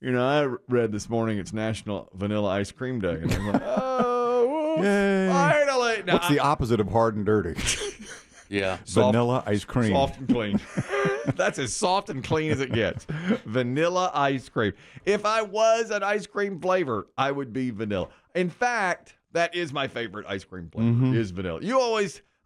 I read this morning it's National Vanilla Ice Cream Day. And I'm like, oh, Yay. finally. Now, What's the opposite of hard and dirty? Yeah. Vanilla ice cream. Soft and clean. That's as soft and clean as it gets. Vanilla ice cream. If I was an ice cream flavor, I would be vanilla. In fact, that is my favorite ice cream flavor, is vanilla.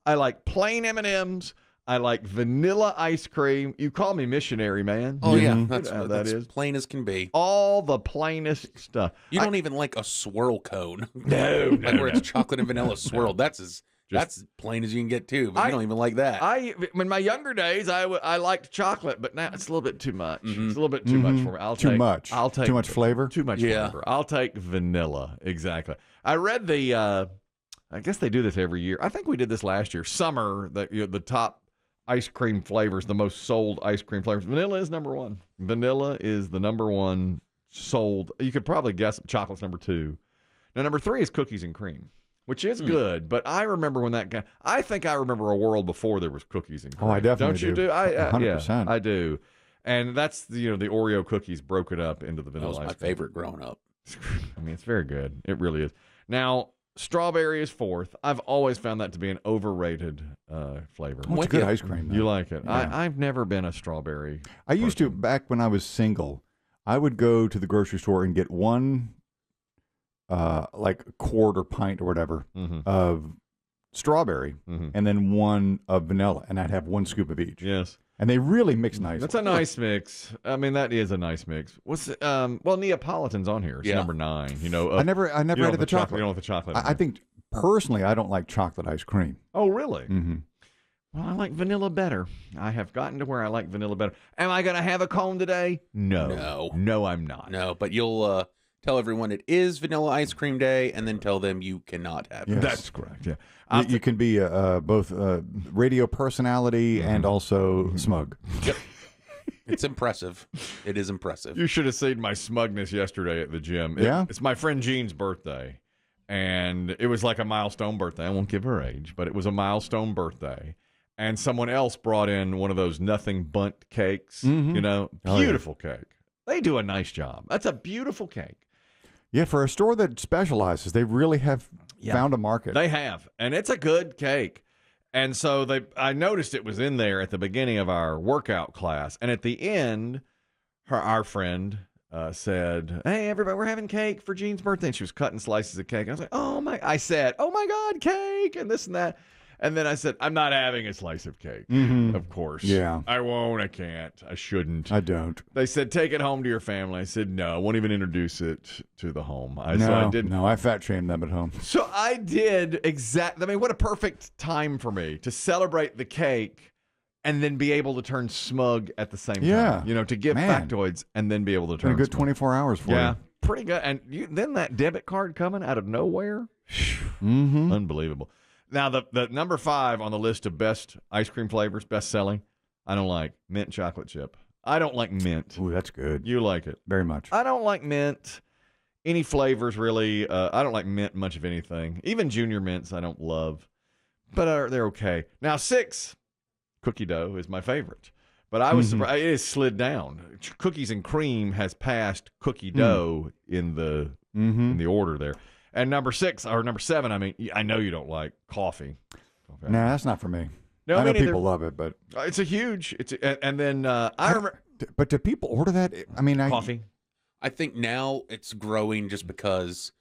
I like plain M&Ms. I like vanilla ice cream. You call me missionary, man. Oh, yeah. That's plain as can be. all the plainest stuff. You don't even like a swirl cone. No, Like where it's chocolate and vanilla swirled. That's plain as you can get, too. But you don't even like that. In my younger days, I liked chocolate, but now it's a little bit too much. It's a little bit too much for me. Too much flavor? Too much flavor. I'll take vanilla. Exactly. I read I guess they do this every year. I think we did this last year. Summer, the top ice cream flavors, the most sold ice cream flavors. Vanilla is number one. Vanilla is the number one sold. You could probably guess chocolate's number two. Now, number three is cookies and cream, which is good. But I remember I think I remember a world before there was cookies and cream. Oh, I definitely Don't you do? 100%. Yeah, I do. And that's, the Oreo cookies broke it up into the vanilla ice cream. That was my favorite growing up. I mean, it's very good. It really is. Now, strawberry is fourth. I've always found that to be an overrated flavor. What's good ice cream, though? You like it? Yeah. I've never been a strawberry. I used to, back when I was single, I would go to the grocery store and get one, like quart or pint or whatever of strawberry, and then one of vanilla, and I'd have one scoop of each. Yes. And they really mix nicely. That's a nice mix. I mean, that is a nice mix. Neapolitan's on here. It's number 9. I never added the chocolate. You don't want the chocolate. I think personally, I don't like chocolate ice cream. Oh, really? Mm-hmm. Well, I like vanilla better. I have gotten to where I like vanilla better. Am I going to have a cone today? No. No, I'm not. No, but you'll tell everyone it is Vanilla Ice Cream Day, and then tell them you cannot have it. Yes. That's correct, yeah. You can be both radio personality and also smug. Yep. It's impressive. It is impressive. You should have seen my smugness yesterday at the gym. It's my friend Jean's birthday, and it was like a milestone birthday. I won't give her age, but it was a milestone birthday. And someone else brought in one of those nothing bundt cakes, beautiful cake. They do a nice job. That's a beautiful cake. Yeah, for a store that specializes, they really have found a market. They have, and it's a good cake. And so I noticed it was in there at the beginning of our workout class, and at the end, our friend said, "Hey, everybody, we're having cake for Jean's birthday." And she was cutting slices of cake. I was like, I said, "Oh my God, cake!" and this and that. And then I said, "I'm not having a slice of cake." Of course. Yeah. I won't. I can't. I shouldn't. I don't. They said, "Take it home to your family." I said, "No, I won't even introduce it to the home." No, I didn't. I fat shamed them at home. So I did exactly. I mean, what a perfect time for me to celebrate the cake and then be able to turn smug at the same time. To give factoids and then be able to turn a good smug. 24 hours for you. Pretty good. And then that debit card coming out of nowhere. Unbelievable. Now, the number 5 on the list of best ice cream flavors, best selling, I don't like mint and chocolate chip. I don't like mint. Ooh, that's good. You like it. Very much. I don't like mint. Any flavors, really. I don't like mint much of anything. Even junior mints I don't love. But they're okay. Now, 6, cookie dough is my favorite. But I was surprised. It has slid down. Cookies and cream has passed cookie dough in the order there. And number 6, or number 7, I mean, I know you don't like coffee. Okay. Nah, that's not for me. No, I know people love it, but it's and then I remember. But do people order that? I mean, coffee. I think now it's growing just because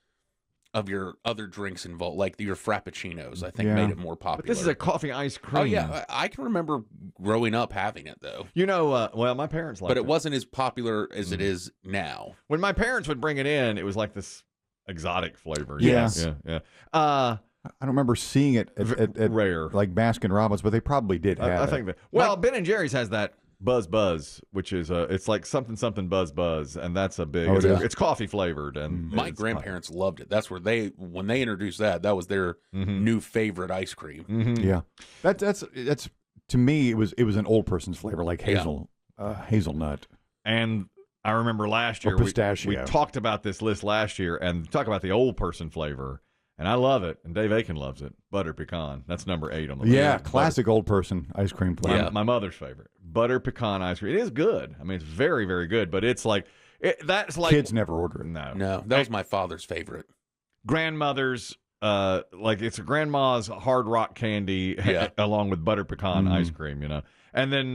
of your other drinks involved, like your frappuccinos. I think made it more popular. But this is a coffee ice cream. Oh yeah, I can remember growing up having it though. Well, my parents liked it, but it wasn't as popular as it is now. When my parents would bring it in, it was like this exotic flavor. Yes. Yeah. I don't remember seeing it at rare, like Baskin Robbins, but they probably did have I think that. Well, Ben and Jerry's has that Buzz, which is it's like something Buzz, and that's a big. It's coffee flavored, and my grandparents loved it. That's where when they introduced that was their new favorite ice cream. Yeah, that's to me it was an old person's flavor, like hazelnut. And I remember last year we talked about this list last year and talk about the old person flavor. And I love it, and Dave Aiken loves it. Butter pecan. That's number 8 on the list. Yeah, classic old person ice cream flavor. My mother's favorite. Butter pecan ice cream. It is good. I mean, it's very, very good, but it's like That's like Kids never order it. No, that was my father's favorite. grandmother's. Like it's a grandma's hard rock candy Yeah. along with butter pecan ice cream, And then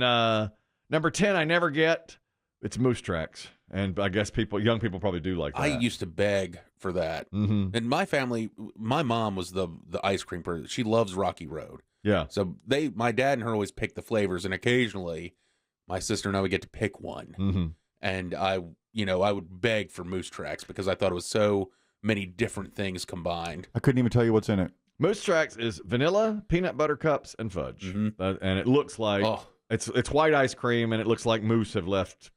number 10, I never get. It's Moose Tracks, and I guess young people probably do like that. I used to beg for that. Mm-hmm. In my family, my mom was the ice cream person. She loves Rocky Road. Yeah. So my dad and her always pick the flavors, and occasionally my sister and I would get to pick one. Mm-hmm. And I would beg for Moose Tracks because I thought it was so many different things combined. I couldn't even tell you what's in it. Moose Tracks is vanilla, peanut butter cups, and fudge, and it looks like it's white ice cream, and it looks like Moose have left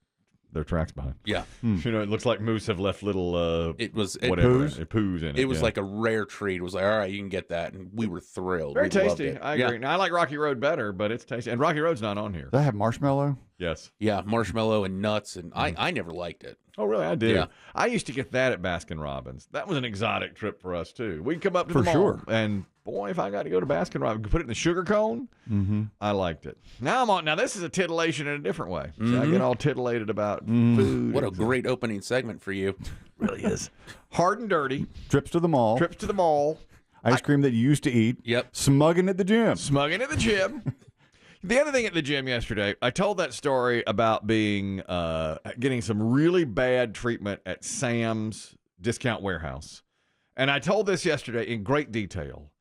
their tracks behind. Yeah. It looks like Moose have left little It poos in it. It was like a rare treat. It was like, all right, you can get that, and we were thrilled. Very We loved tasty. it. I agree. Now, I like Rocky Road better, but it's tasty, and Rocky Road's not on here. Does that have marshmallow? Yes. Yeah, marshmallow and nuts, and I never liked it. Oh, really? I did. Yeah. I used to get that at Baskin Robbins. That was an exotic trip for us, too. We'd come up to For the mall, sure. and boy, if I got to go to Baskin Robbins, put it in the sugar cone, I liked it. Now this is a titillation in a different way. So I get all titillated about food. What a great opening segment for you. really is. Hard and dirty. Trips to the mall. Trips to the mall. Ice cream that you used to eat. Yep. Smugging at the gym. Smugging at the gym. The other thing at the gym yesterday, I told that story about being getting some really bad treatment at Sam's Discount Warehouse. And I told this yesterday in great detail.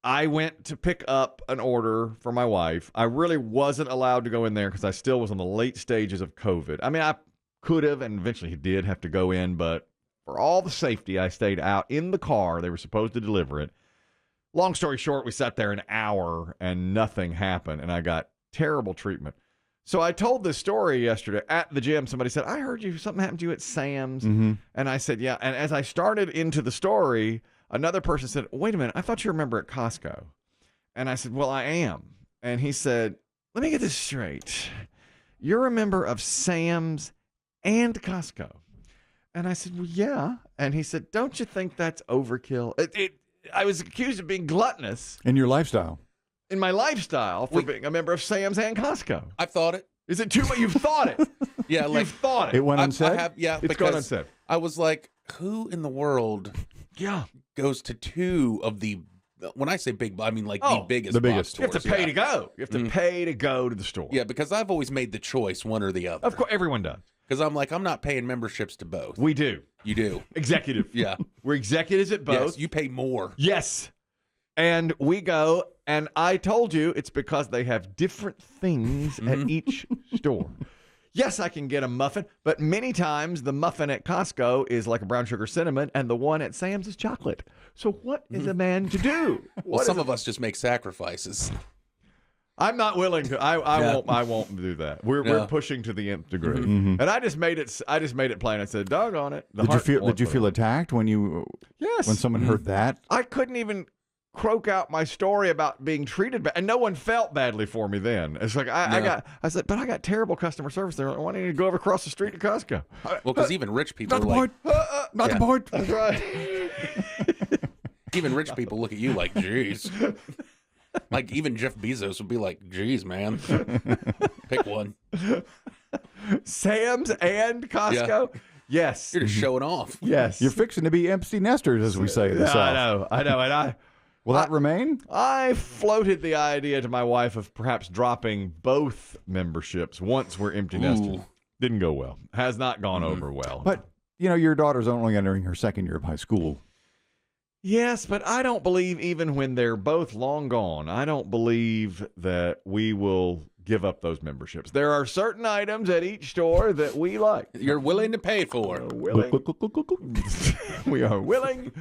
I went to pick up an order for my wife. I really wasn't allowed to go in there because I still was on the late stages of COVID. I mean, I could have and eventually did have to go in, but for all the safety, I stayed out in the car. They were supposed to deliver it. Long story short, we sat there an hour and nothing happened, and I got terrible treatment. So I told this story yesterday at the gym. Somebody said, I heard something happened to you at Sam's. And I said, yeah. And as I started into the story, another person said, wait a minute, I thought you remember at Costco. And I said, well, I am. And he said, let me get this straight. You're a member of Sam's and Costco. And I said, well, yeah. And he said, don't you think that's overkill? I was accused of being gluttonous In your lifestyle. in my lifestyle for being a member of Sam's and Costco. I thought it. Is it too much? You've thought it. Yeah, like You've thought it. It went unsaid? I have, yeah, It's gone because unsaid. I was like, who in the world Yeah. goes to two of the? When I say big, I mean like the biggest. the biggest. box You have to stores, pay yeah. to go. You have to pay to go to the store. Yeah, because I've always made the choice, one or the other. Of course, everyone does. Because I'm like, I'm not paying memberships to both. We do. You do. Executive. Yeah. We're executives at both. Yes, you pay more. Yes. And we go, and I told you it's because they have different things at each store. Yes, I can get a muffin, but many times the muffin at Costco is like a brown sugar cinnamon, and the one at Sam's is chocolate. So what is a man to do? Well, some of us just make sacrifices. I'm not willing to. I won't do that. We're pushing to the nth degree, and I just made it plain. I said, "Doggone it." Did you feel attacked when Yes. when someone heard that? I couldn't even croak out my story about being treated bad, and no one felt badly for me then. It's like I said, but I got terrible customer service. They're like, why don't you go over across the street to Costco? Well, because even rich people Not are the like, point. Not the point. That's right. even rich people look at you like, geez. Like even Jeff Bezos would be like, geez, man, pick one. Sam's and Costco. Yeah. Yes. You're just showing off. Yes. You're fixing to be empty nesters, as we say in the Yeah, South. I know, and Will that remain? I floated the idea to my wife of perhaps dropping both memberships once we're empty nesters. Didn't go well. Has not gone over well. But, your daughter's only entering her second year of high school. Yes, but I don't believe even when they're both long gone, I don't believe that we will give up those memberships. There are certain items at each store that we like. You're willing to pay for. We are willing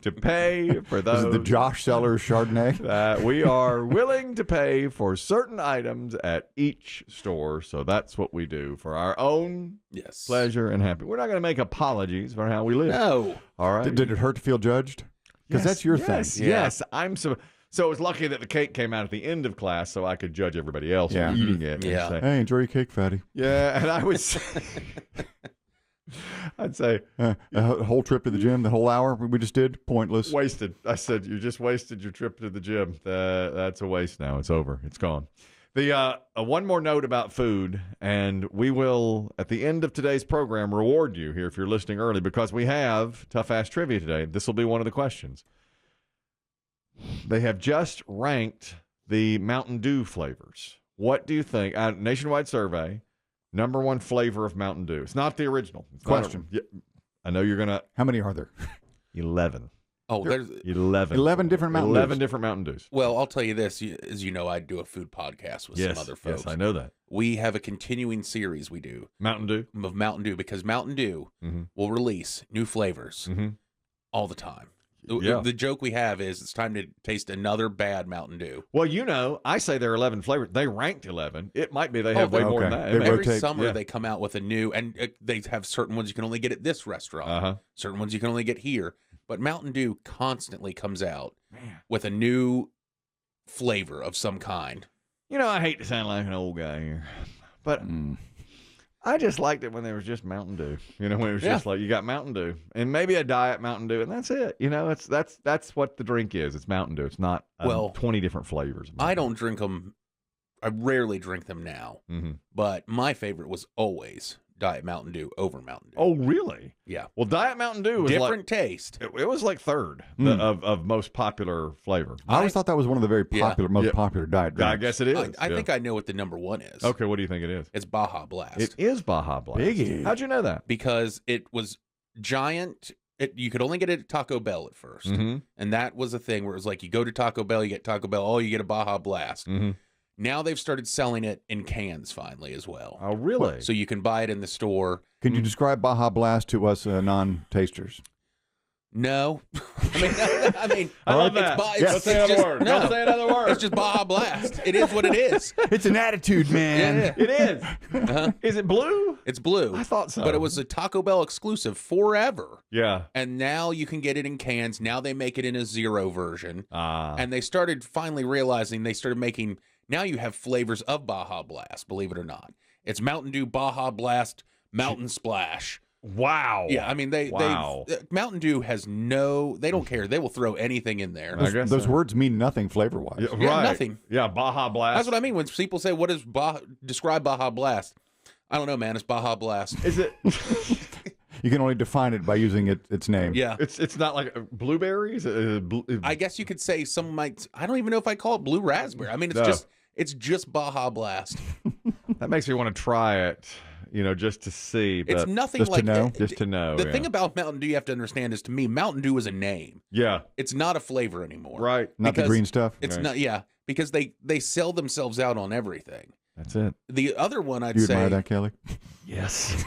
to pay for those. Is it the Josh Sellers Chardonnay? We are willing to pay for certain items at each store. So that's what we do for our own pleasure and happiness. We're not going to make apologies for how we live. No. All right. Did it hurt to feel judged? Because that's your thing. Yes. So it was lucky that the cake came out at the end of class so I could judge everybody else eating it. Yeah. And say, Hey, enjoy your cake, fatty. yeah, and I would say, I'd say, A whole trip to the gym, the whole hour we just did, pointless. wasted. I said, you just wasted your trip to the gym. That's a waste now. It's over. It's gone. The one more note about food, and we will, at the end of today's program, reward you here if you're listening early, because we have Tough Ass Trivia today. This will be one of the questions. They have just ranked the Mountain Dew flavors. What do you think? Nationwide survey, number one flavor of Mountain Dew. It's not the original. It's Question. I know you're going to. How many are there? 11. Oh, there's 11. 11 different Mountain 11 Dews. different Mountain Dews. Well, I'll tell you this. As you know, I do a food podcast with some other folks. Yes, I know that. We have a continuing series we do Mountain Dew? of Mountain Dew because Mountain Dew will release new flavors all the time. Yeah. The joke we have is it's time to taste another bad Mountain Dew. Well, I say there are 11 flavors. They ranked 11. It might be they have way more than that. They Every rotate, summer they come out with a new, and they have certain ones you can only get at this restaurant, certain ones you can only get here. But Mountain Dew constantly comes out with a new flavor of some kind. I hate to sound like an old guy here, but I just liked it when there was just Mountain Dew. When it was just like you got Mountain Dew and maybe a diet Mountain Dew, and that's it. That's what the drink is. It's Mountain Dew. It's not 20 different flavors. I don't drink them. I rarely drink them now, but my favorite was always Diet Mountain Dew over Mountain Dew. Oh, really? Yeah. Well, Diet Mountain Dew was different taste. It was like third of most popular flavor. I always thought that was one of the very popular, most popular diet drinks. I guess it is. I think I know what the number one is. Okay, what do you think it is? It's Baja Blast. It is Baja Blast. Biggie. How'd you know that? Because it was giant. You could only get it at Taco Bell at first. And that was a thing where it was like you go to Taco Bell, you get Taco Bell, you get a Baja Blast. Now they've started selling it in cans finally as well. Oh, really? So you can buy it in the store. Can you describe Baja Blast to us non-tasters? No. I mean, I love that. Don't say another word. No. Don't say another word. It's just Baja Blast. It is what it is. It's an attitude, man. It is. Is it blue? It's blue. I thought so. But it was a Taco Bell exclusive forever. Yeah. And now you can get it in cans. Now they make it in a zero version. And they started finally realizing they started making, now you have flavors of Baja Blast, believe it or not. It's Mountain Dew Baja Blast Mountain Splash. Wow. Yeah, I mean, Mountain Dew has they don't care. They will throw anything in there. Those words mean nothing flavor-wise. Yeah, right. Nothing. Yeah, Baja Blast. That's what I mean when people say, what is describe Baja Blast? I don't know, man. It's Baja Blast. Is it? You can only define it by using its name. Yeah. It's not like blueberries? I guess you could say some might, I don't even know if I call it blue raspberry. I mean, it's just Baja Blast. That makes me want to try it, just to see. But It's nothing just like to know? just to know. The thing about Mountain Dew you have to understand is, to me, Mountain Dew is a name. Yeah. It's not a flavor anymore. Right. Not the green stuff? It's Right. not, yeah, because they sell themselves out on everything. That's it. The other one I'd Do you say, admire that, Kelly? Yes.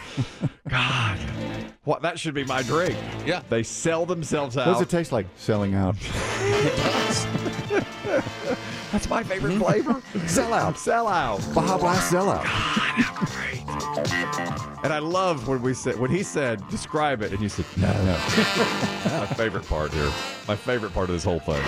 God. What? That should be my drink. Yeah. They sell themselves out. What does it taste like selling out? it does. That's my favorite flavor. Sell out. Sell out. Baja Blast sellout. And I love when he said, describe it, and you said, no. My favorite part here. My favorite part of this whole thing.